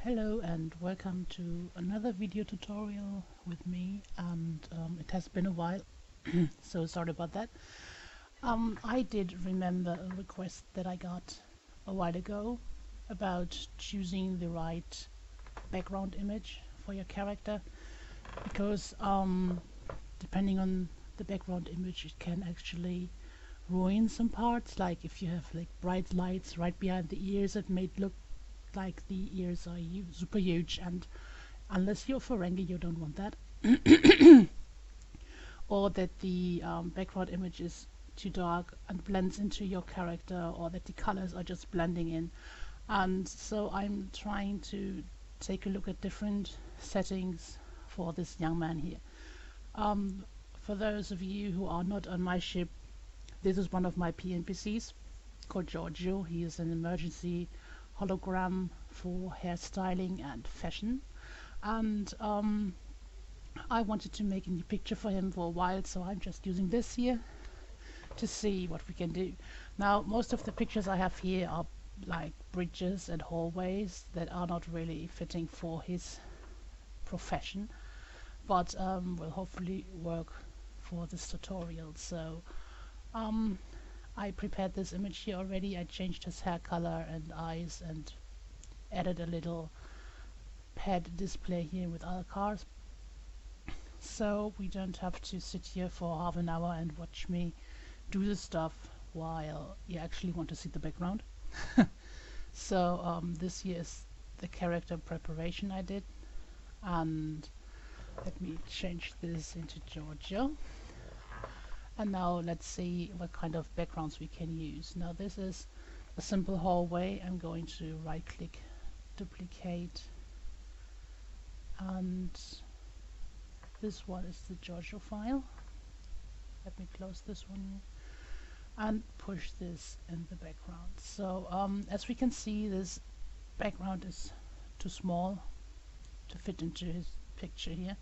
Hello and welcome to another video tutorial with me, and it has been a while so sorry about that. I did remember a request that I got a while ago about choosing the right background image for your character, because depending on the background image it can actually ruin some parts. Like if you have like bright lights right behind the ears, it may look like the ears are super huge, and unless you're Ferengi you don't want that. Or that the background image is too dark and blends into your character, or that the colors are just blending in. And so I'm trying to take a look at different settings for this young man here. For those of you who are not on my ship, this is one of my PNPCs called Giorgio. He is an emergency hologram for hairstyling and fashion, and I wanted to make a new picture for him for a while, so I'm just using this here to see what we can do. Now most of the pictures I have here are like bridges and hallways that are not really fitting for his profession, but will hopefully work for this tutorial. So I prepared this image here already. I changed his hair color and eyes and added a little pad display here with other cars, so we don't have to sit here for half an hour and watch me do this stuff while you actually want to see the background. So this here is the character preparation I did, and let me change this into Giorgio. And now let's see what kind of backgrounds we can use. Now this is a simple hallway. I'm going to right click, duplicate, and this one is the Giorgio file. Let me close this one here and push this in the background. So as we can see, this background is too small to fit into his picture here.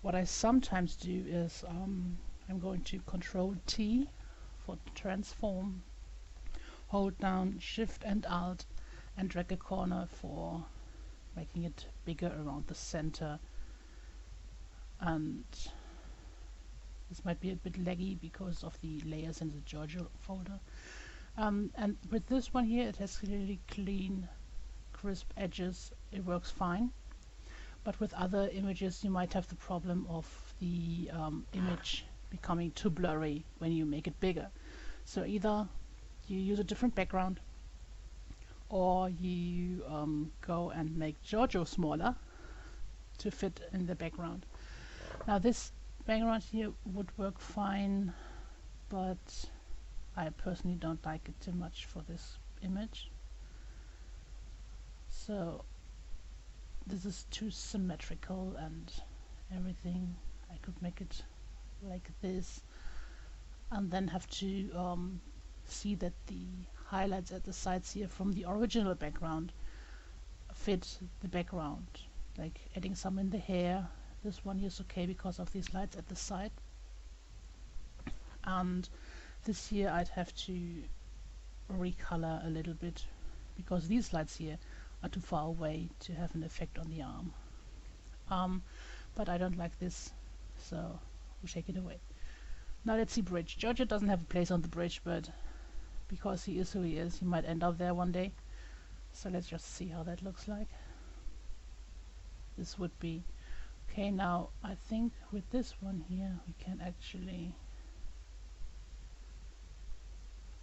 What I sometimes do is I'm going to Control T for transform, hold down Shift and Alt and drag a corner for making it bigger around the center. And this might be a bit laggy because of the layers in the Giorgio folder. And with this one here, it has really clean, crisp edges. It works fine. But with other images you might have the problem of the image becoming too blurry when you make it bigger. So either you use a different background, or you go and make Giorgio smaller to fit in the background. Now this background here would work fine, but I personally don't like it too much for this image. So this is too symmetrical and everything. I could make it like this, and then have to see that the highlights at the sides here from the original background fit the background, like adding some in the hair. This one here is okay because of these lights at the side, and this here I'd have to recolor a little bit because these lights here are too far away to have an effect on the arm. But I don't like this, so we'll shake it away. Now let's see bridge. Giorgio doesn't have a place on the bridge, but because he is who he is, he might end up there one day. So let's just see how that looks like. This would be okay. Now I think with this one here we can actually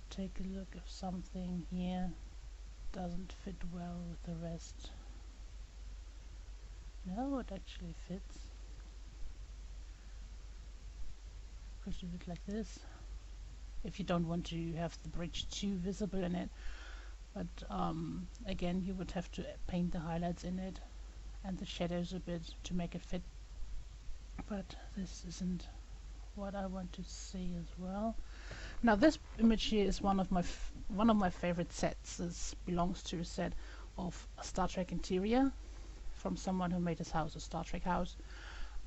take a look if something here doesn't fit well with the rest. No, it actually fits. Could do it like this if you don't want to have the bridge too visible in it, but again you would have to paint the highlights in it and the shadows a bit to make it fit. But this isn't what I want to see as well. Now this image here is one of my favorite sets. This belongs to a set of a Star Trek interior from someone who made his house a Star Trek house.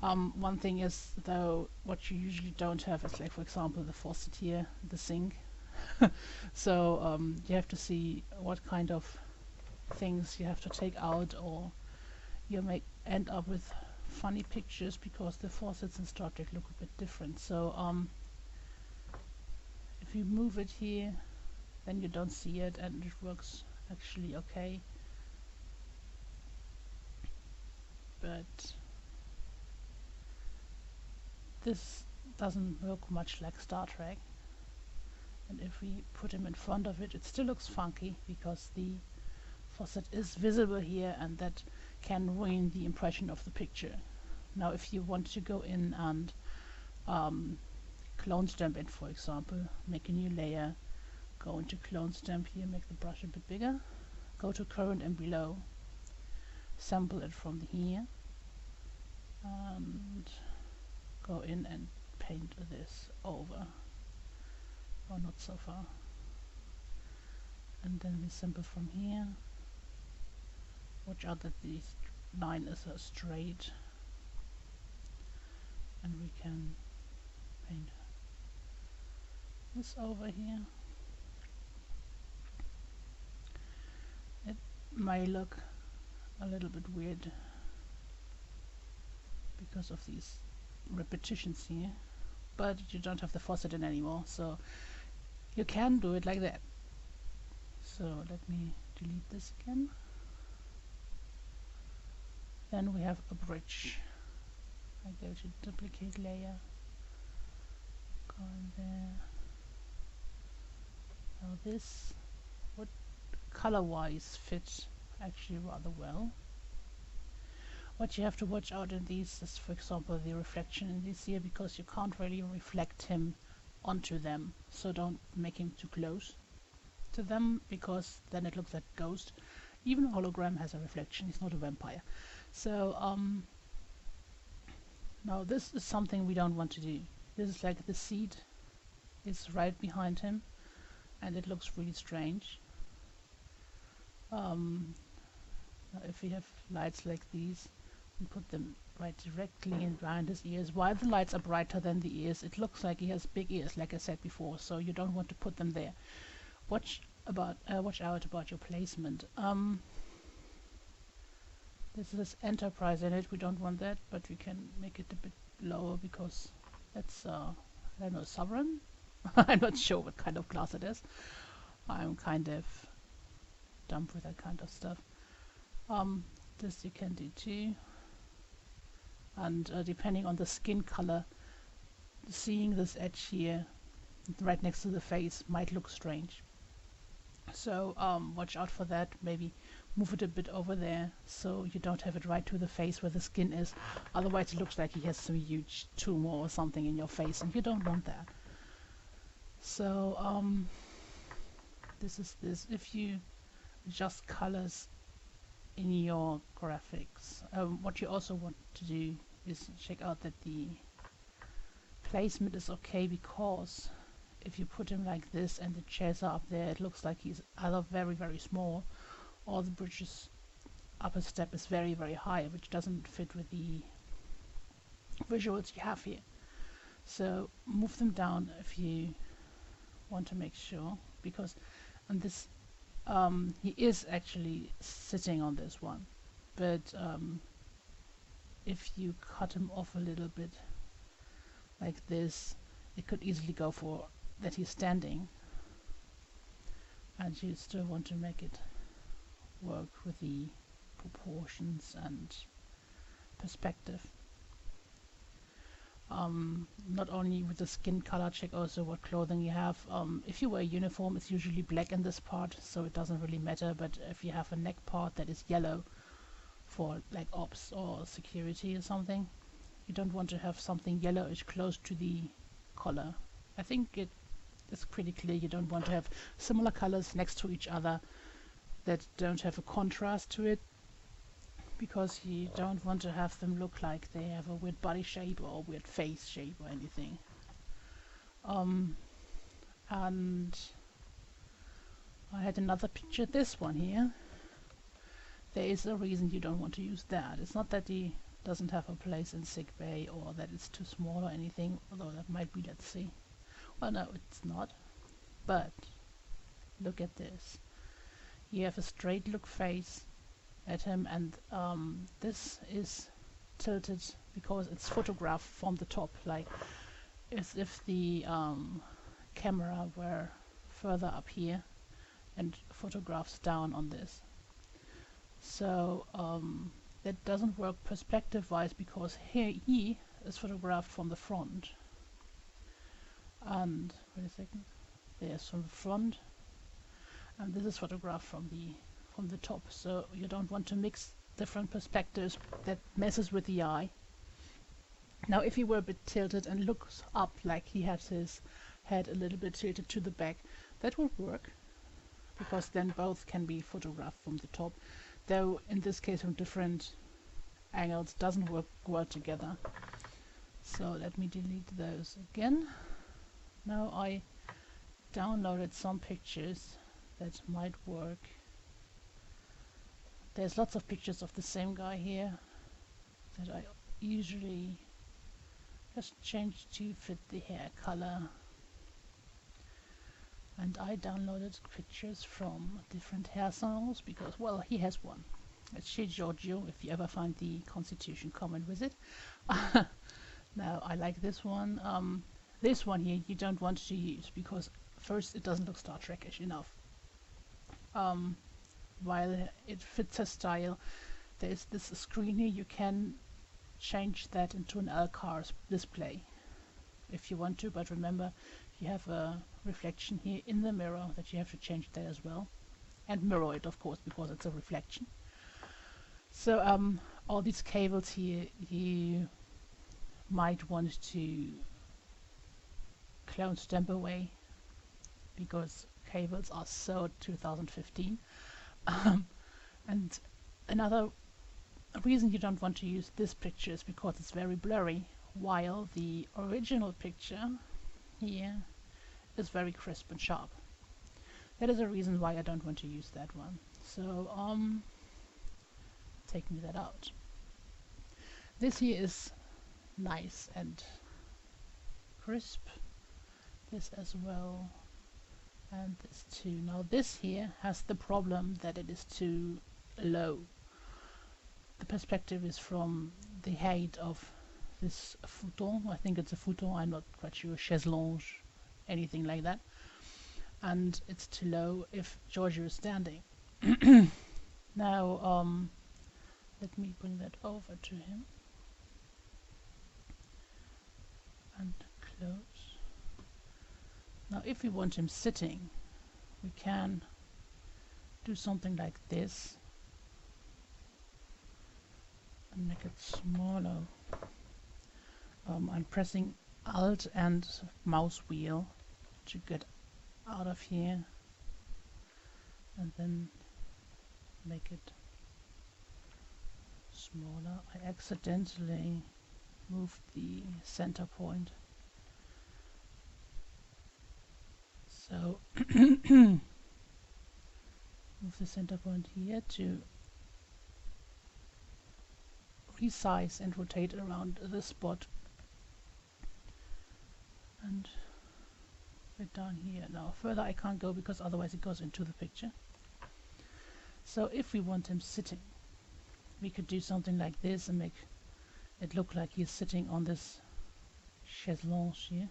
One thing is though, what you usually don't have is, like for example, the faucet here, the sink. So you have to see what kind of things you have to take out, or you may end up with funny pictures because the faucets in Star Trek look a bit different. So if you move it here, then you don't see it, and it works actually okay. But this doesn't look much like Star Trek, and if we put him in front of it, it still looks funky because the faucet is visible here, and that can ruin the impression of the picture. Now if you want to go in and clone stamp it, for example, make a new layer, go into clone stamp here, make the brush a bit bigger, go to current and below, sample it from here, and go in and paint this over, or not so far, and then we sample from here. Watch out that the line is straight, and we can paint this over here. It may look a little bit weird because of these repetitions here, but you don't have the faucet in anymore, so you can do it like that. So let me delete this again. Then we have a bridge. I go to duplicate layer, go in there. Now this would color-wise fit actually rather well. What you have to watch out in these is, for example, the reflection in these here, because you can't really reflect him onto them, so don't make him too close to them, because then it looks like a ghost. Even a hologram has a reflection, he's not a vampire. So now this is something we don't want to do. This is like the seat is right behind him, and it looks really strange. Now if we have lights like these and put them right directly in behind his ears, while the lights are brighter than the ears, it looks like he has big ears, like I said before, so you don't want to put them there. Watch out about your placement. This is Enterprise in it, we don't want that, but we can make it a bit lower because that's, I don't know, Sovereign? I'm not sure what kind of class it is. I'm kind of dumb with that kind of stuff. This you can do too. And depending on the skin color, seeing this edge here right next to the face might look strange. So watch out for that. Maybe move it a bit over there so you don't have it right to the face where the skin is. Otherwise it looks like he has some huge tumor or something in your face, and you don't want that. So this is this. If you adjust colors in your graphics, what you also want to do is check out that the placement is okay, because if you put him like this and the chairs are up there, it looks like he's either very, very small, or the bridge's upper step is very, very high, which doesn't fit with the visuals you have here. So move them down if you want to make sure, because on this he is actually sitting on this one, but if you cut him off a little bit like this, it could easily go for that he's standing, and you still want to make it work with the proportions and perspective. Not only with the skin color, check also what clothing you have. If you wear a uniform, it's usually black in this part, so it doesn't really matter, but if you have a neck part that is yellow for like ops or security or something, you don't want to have something yellowish close to the collar. I think it is pretty clear you don't want to have similar colors next to each other that don't have a contrast to it, because you don't want to have them look like they have a weird body shape or a weird face shape or anything. And I had another picture, this one here. There is a reason you don't want to use that. It's not that he doesn't have a place in sick bay or that it's too small or anything, although that might be, let's see. Well, no, it's not. But look at this. you have a straight look face at him, and this is tilted because it's photographed from the top, like as if the camera were further up here and photographs down on this. So that doesn't work perspective wise, because here he is photographed from the front, and wait a second, there's from the front, and this is photographed from the top. So you don't want to mix different perspectives, that messes with the eye. Now if he were a bit tilted and looks up, like he has his head a little bit tilted to the back, that would work, because then both can be photographed from the top, though in this case from different angles doesn't work well together. So let me delete those again. Now I downloaded some pictures that might work. There's lots of pictures of the same guy here that I usually just change to fit the hair color. And I downloaded pictures from different hair salons because, well, he has one. It's chez Giorgio, if you ever find the Constitution, comment with it. Now I like this one. This one here you don't want to use because first it doesn't look Star Trek-ish enough. While it fits his style, there's this screen here, you can change that into an LCAR display if you want to, but remember you have a reflection here in the mirror that you have to change that as well, and mirror it of course because it's a reflection. So all these cables here you might want to clone stamp away because cables are so 2015. And another reason you don't want to use this picture is because it's very blurry, while the original picture here is very crisp and sharp. That is a reason why I don't want to use that one. So taking that out. This here is nice and crisp. This as well, and this too. Now this here has the problem that it is too low. The perspective is from the height of this futon. I think it's a futon, I'm not quite sure, chaise longue, anything like that. And it's too low if Giorgio is standing. Now let me bring that over to him and close. Now if we want him sitting, we can do something like this and make it smaller. I'm pressing Alt and mouse wheel to get out of here and then make it smaller. I accidentally moved the center point. So move the center point here to resize and rotate around this spot, and right down here. Now further I can't go because otherwise it goes into the picture. So if we want him sitting, we could do something like this and make it look like he's sitting on this chaise longue here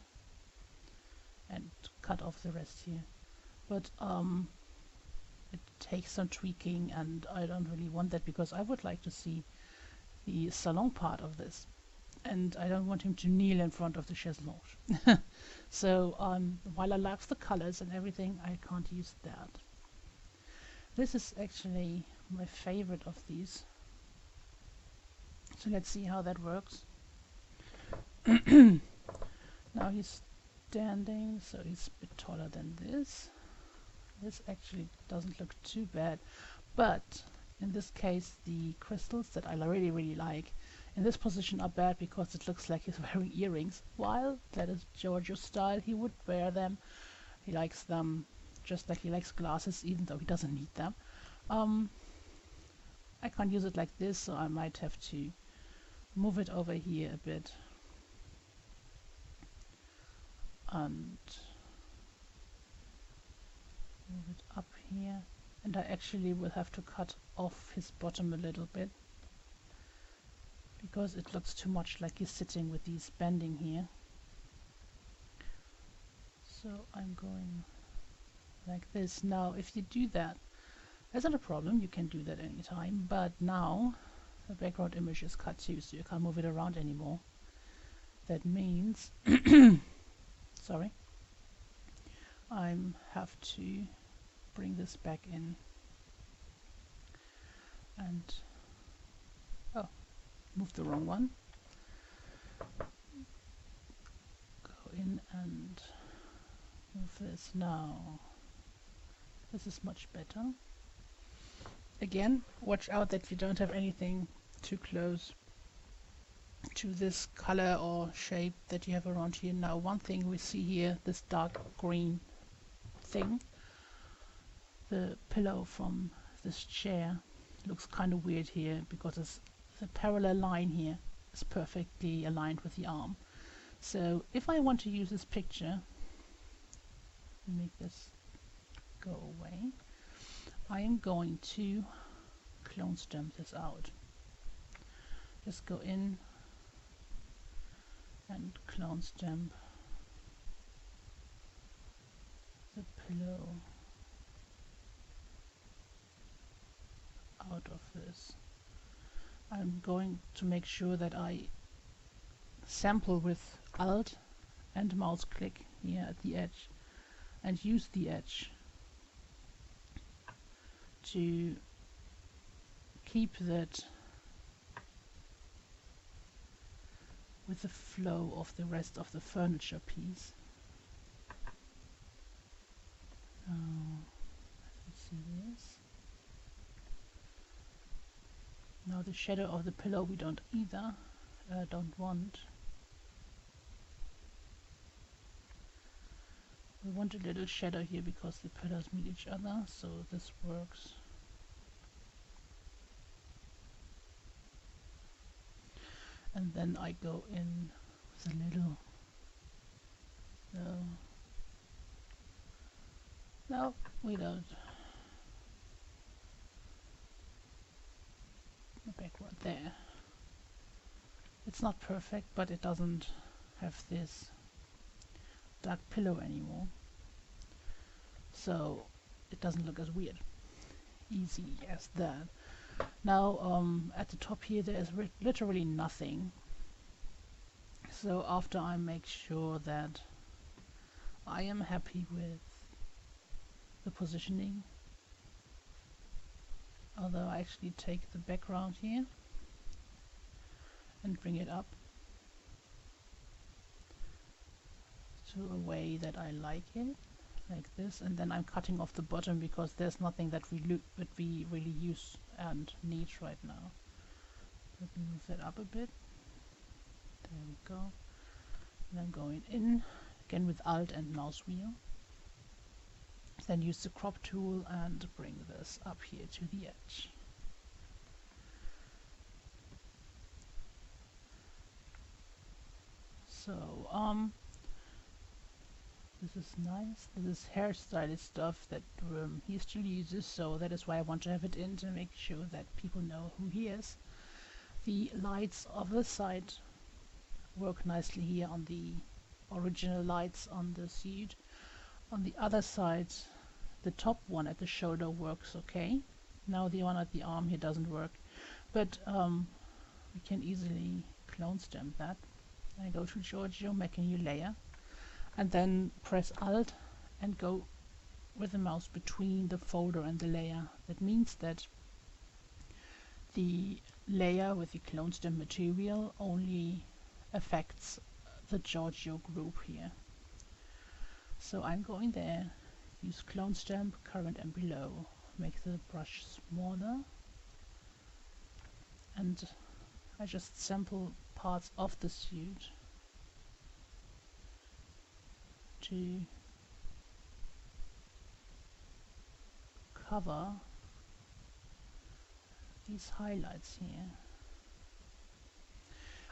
and cut off the rest here. But it takes some tweaking and I don't really want that because I would like to see the salon part of this, and I don't want him to kneel in front of the chaise longue. So while I love the colors and everything, I can't use that. This is actually my favorite of these. So let's see how that works. Now he's standing, so he's a bit taller than this. This actually doesn't look too bad, but in this case the crystals that I really like in this position are bad because it looks like he's wearing earrings, while that is Giorgio's style. He would wear them. He likes them just like he likes glasses, even though he doesn't need them. I can't use it like this, so I might have to move it over here a bit and move it up here, And I actually will have to cut off his bottom a little bit because it looks too much like he's sitting with these bending here. So I'm going like this. Now if you do that, that's not a problem, you can do that anytime, but now the background image is cut too, so you can't move it around anymore. That means sorry, I have to bring this back in and move the wrong one. Go in and move this. Now this is much better. Again, watch out that you don't have anything too close to this color or shape that you have around here. Now one thing we see here, this dark green thing, the pillow from this chair, looks kind of weird here because it's the parallel line here is perfectly aligned with the arm. So if I want to use this picture, make this go away, I am going to clone stamp this out. Just go in and clone stamp the pillow out of this. I'm going to make sure that I sample with Alt and mouse click here at the edge and use the edge to keep that with the flow of the rest of the furniture piece. Let's see this. Now the shadow of the pillow we don't want. We want a little shadow here because the pillows meet each other, so this works. And then I go in with a little, no, we don't. The background there. It's not perfect, but it doesn't have this dark pillow anymore, so it doesn't look as weird. Easy as that. Now at the top here there is literally nothing, so after I make sure that I am happy with the positioning, although I actually take the background here and bring it up to a way that I like it, like this, and then I'm cutting off the bottom because there's nothing that we really use and need right now. Let me move that up a bit. There we go. And I'm going in again with Alt and mouse wheel. Then use the crop tool and bring this up here to the edge. So this is nice. This is hairstylist stuff that he still uses, so that is why I want to have it in, to make sure that people know who he is. The lights of the side work nicely here on the original lights on the suit. On the other side, the top one at the shoulder works okay. Now the one at the arm here doesn't work, but we can easily clone stamp that. I go to Giorgio, make a new layer, and then press Alt and go with the mouse between the folder and the layer. That means that the layer with the clone stamp material only affects the Giorgio group here. So I'm going there, use clone stamp, current and below, make the brush smaller, and I just sample parts of the suit to cover these highlights here.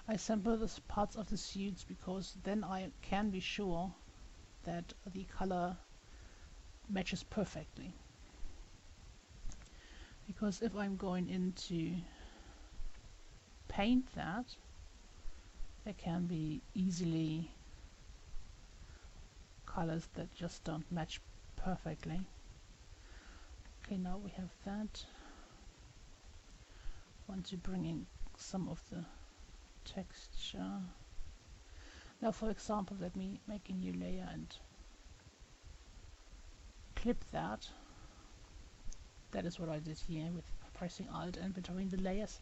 I sample the parts of the suits because then I can be sure that the color matches perfectly. because if I'm going into paint that, there can be easily colors that just don't match perfectly. Okay, now we have that. Want to bring in some of the texture. Now for example, let me make a new layer and clip that. That is what I did here with pressing Alt and between the layers.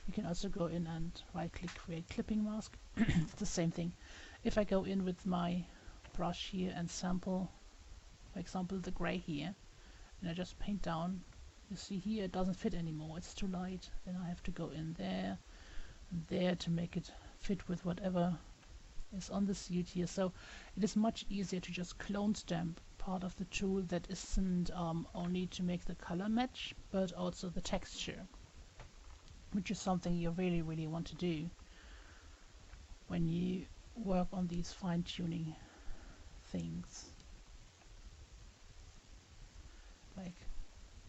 You can also go in and right click, create clipping mask. It's the same thing. If I go in with my brush here and sample, for example, the gray here, and I just paint down, you see here it doesn't fit anymore, it's too light. Then I have to go in there and there to make it fit with whatever is on the suit here. So it is much easier to just clone stamp part of the tool that isn't only to make the color match, but also the texture, which is something you really want to do when you work on these fine-tuning things, like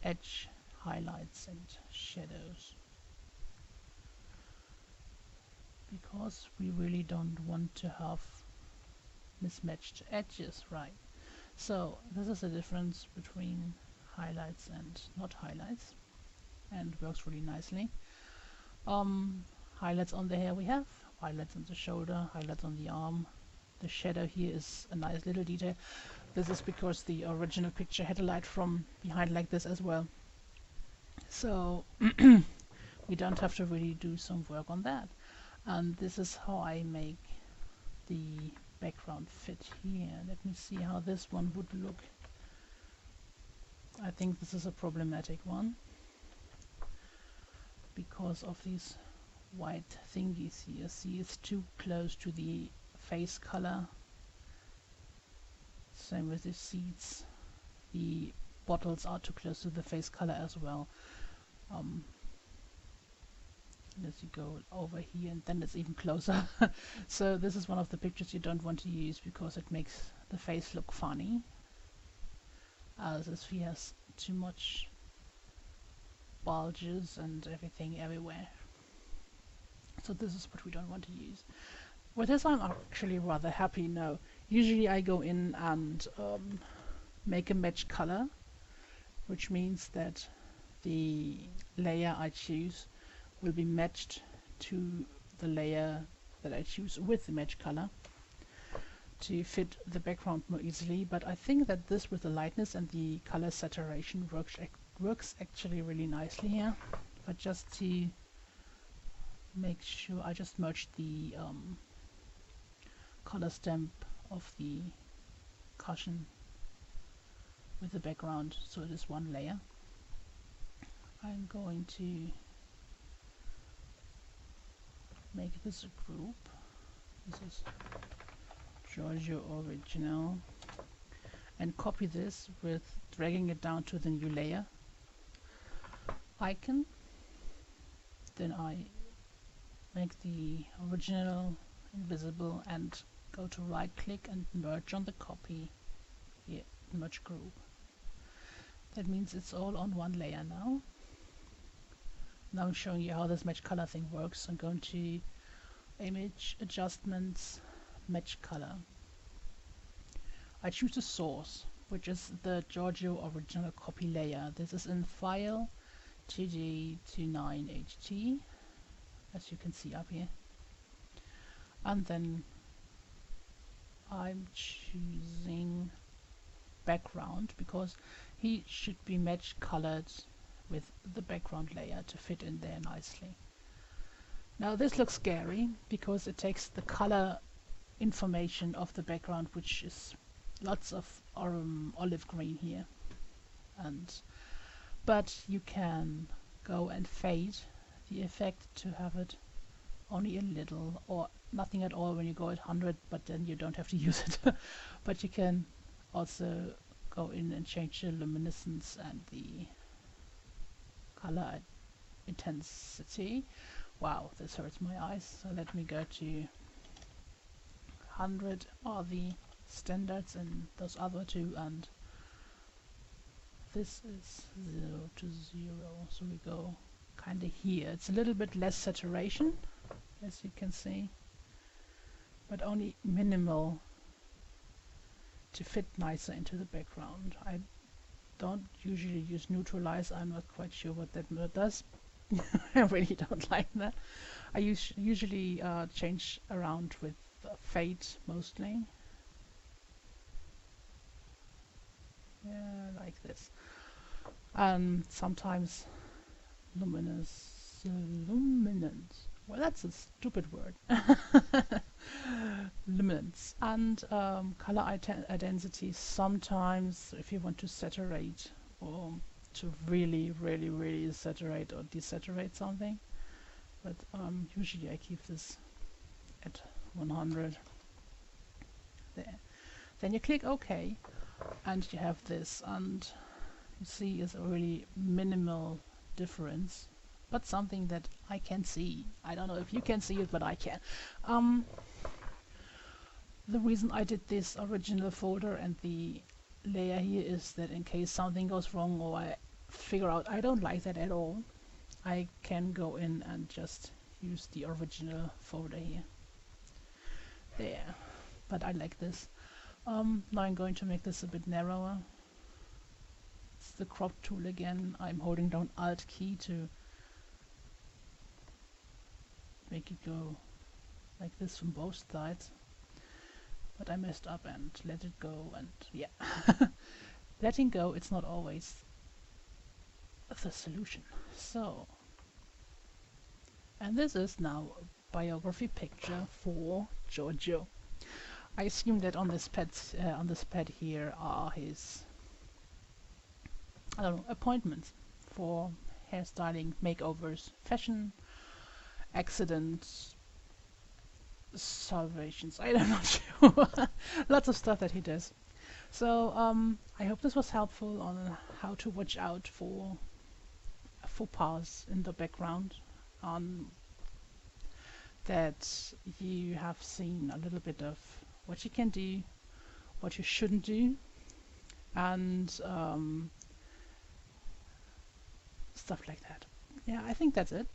edge, highlights and shadows, because we really don't want to have mismatched edges, right? So this is the difference between highlights and not highlights, and works really nicely. Highlights on the hair we have, highlights on the shoulder, highlights on the arm. The shadow here is a nice little detail. This is because the original picture had a light from behind like this as well. So we don't have to really do some work on that. And this is how I make the background fit here. Let me see how this one would look. I think this is a problematic one because of these white thingies here. See, it's too close to the face color. Same with the seeds. The bottles are too close to the face color as well. As you go over here, and then it's even closer. So this is one of the pictures you don't want to use because it makes the face look funny, as if he has too much bulges and everything everywhere. So this is what we don't want to use. With this I'm actually rather happy now. Usually I go in and make a match color, which means that the layer I choose will be matched to the layer that I choose with the match color to fit the background more easily. But I think that this with the lightness and the color saturation works actually really nicely here. But just to make sure, I just merged the color stamp of the cushion with the background, so it is one layer. I'm going to make this a group. This is Giorgio Original, and copy this with dragging it down to the new layer icon. Then I make the original invisible and go to right click and merge on the copy here, merge group. That means it's all on one layer now. Now I'm showing you how this match color thing works. I'm going to image, adjustments, match color. I choose a source, which is the Giorgio original copy layer. This is in file 2D29HT, as you can see up here. And then I'm choosing background because he should be match colored with the background layer to fit in there nicely. Now this looks scary because it takes the color information of the background, which is lots of olive green here, but you can go and fade the effect to have it only a little or nothing at all when you go at 100, but then you don't have to use it. But you can also go in and change the luminescence and the color intensity. Wow, this hurts my eyes. So let me go to 100 are the standards and those other two, and this is 0 to 0, so we go kind of here. It's a little bit less saturation, as you can see, but only minimal to fit nicer into the background. I don't usually use neutralize. I'm not quite sure what that does. I really don't like that. I usually change around with fade mostly. Yeah, like this. And sometimes luminance. Well, that's a stupid word. Luminance and color identity. Sometimes, if you want to saturate or to really saturate or desaturate something, but usually I keep this at 100. There. Then you click OK, and you have this, and you see is a really minimal difference, but something that I can see. I don't know if you can see it, but I can. The reason I did this original folder and the layer here is that in case something goes wrong or I figure out I don't like that at all, I can go in and just use the original folder here. There. But I like this. Now I'm going to make this a bit narrower. It's the crop tool again. I'm holding down Alt key to make it go like this from both sides. But I messed up and let it go, and yeah. Letting go, it's not always the solution. So, and this is now a biography picture for Giorgio. I assume that on this pad here are his, I don't know, appointments for hairstyling, makeovers, fashion, accidents, salvations. I'm not sure. Lots of stuff that he does. So I hope this was helpful on how to watch out for faux pas in the background. That you have seen a little bit of what you can do, what you shouldn't do, and stuff like that. Yeah, I think that's it.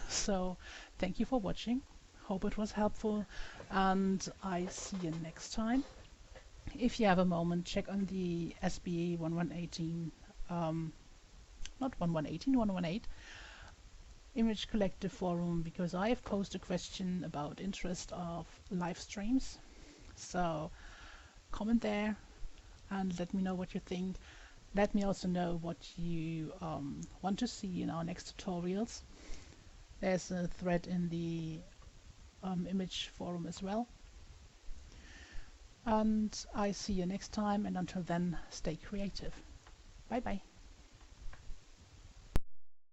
So thank you for watching. Hope it was helpful, and I see you next time. If you have a moment, check on the SB118, not 1118, 118 Image Collective Forum, because I have posed a question about interest of live streams. So comment there and let me know what you think. Let me also know what you want to see in our next tutorials. There's a thread in the image forum as well. And I see you next time, and until then, stay creative. Bye bye.